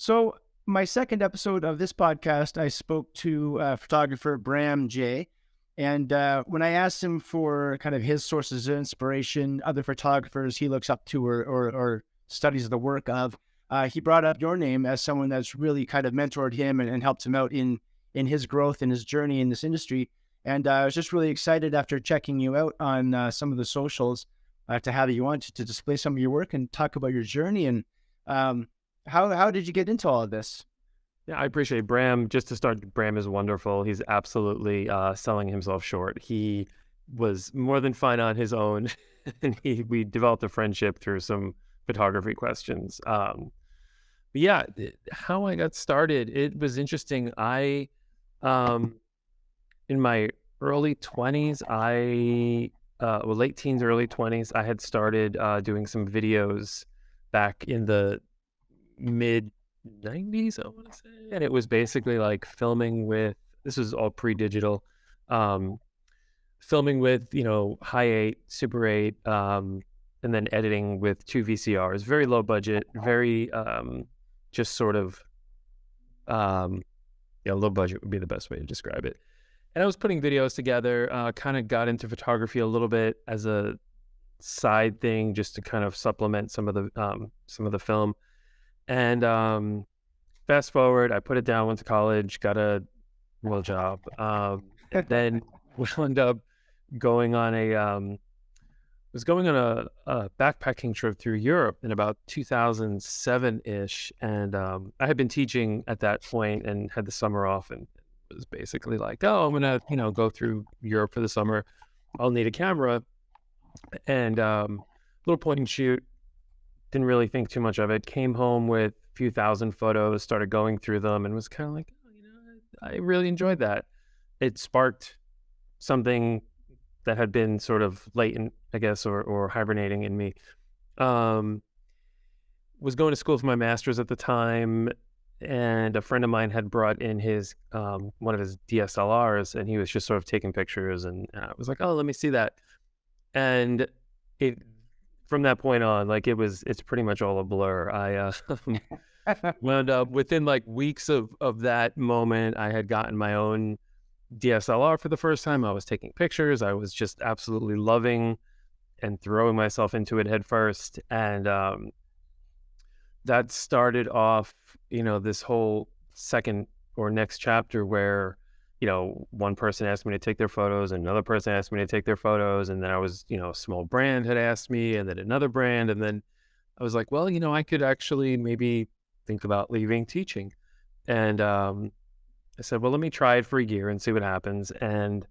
So, my second episode of this podcast, I spoke to photographer Bram J. And when I asked him for kind of his sources of inspiration, other photographers he looks up to or studies the work of, he brought up your name as someone that's really kind of mentored him and helped him out in his growth and his journey in this industry. And I was just really excited after checking you out on some of the socials to have you on to display some of your work and talk about your journey. And um, how did you get into all of this? Yeah, I appreciate Bram. Just to start, Bram is wonderful. He's absolutely selling himself short. He was more than fine on his own, and we developed a friendship through some photography questions. But yeah, how I got started, it was interesting. Um, in my early 20s, late teens, early 20s, I had started doing some videos back in the mid 90s, I want to say. And it was basically like filming with, this was all pre-digital, um, filming with, high 8, Super 8, and then editing with 2 VCRs, very low budget, very just sort of, um, low budget would be the best way to describe it. And I was putting videos together, kind of got into photography a little bit as a side thing, just to kind of supplement some of the film. And fast forward, I put it down, went to college, got a real job. And then we wound up going on a backpacking trip through Europe in about 2007-ish. And I had been teaching at that point and had the summer off, and was basically like, oh, I'm going to, go through Europe for the summer. I'll need a camera and little point and shoot. Didn't really think too much of it. Came home with a few thousand photos, started going through them, and was kind of like, oh, I really enjoyed that. It sparked something that had been sort of latent, I guess, or hibernating in me. Was going to school for my master's at the time, and a friend of mine had brought in his one of his DSLRs, and he was just sort of taking pictures, and I was like, oh, let me see that. And it from that point on, like it's pretty much all a blur. I wound up within like weeks of that moment, I had gotten my own DSLR for the first time. I was taking pictures. I was just absolutely loving and throwing myself into it head first. And that started off, this whole second or next chapter where, one person asked me to take their photos, and another person asked me to take their photos. And then I was, a small brand had asked me, and then another brand. And then I was like, well, I could actually maybe think about leaving teaching. And I said, well, let me try it for a year and see what happens. And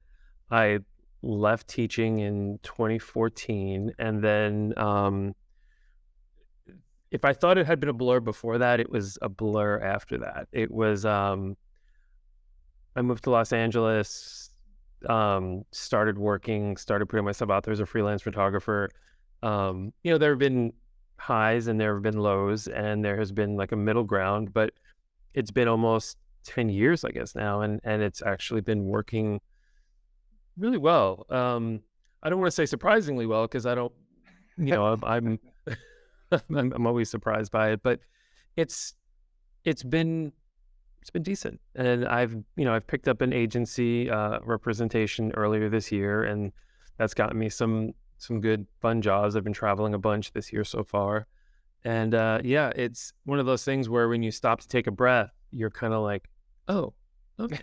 I left teaching in 2014. And then if I thought it had been a blur before that, it was a blur after that. It was, I moved to Los Angeles, started putting myself out there as a freelance photographer. There have been highs and there have been lows, and there has been like a middle ground, but it's been almost 10 years, I guess now. And it's actually been working really well. I don't want to say surprisingly well, because I don't, I'm, I'm always surprised by it, but it's been decent. And I've picked up an agency representation earlier this year, and that's gotten me some good fun jobs. I've been traveling a bunch this year so far. And it's one of those things where when you stop to take a breath, you're kind of like, oh, okay.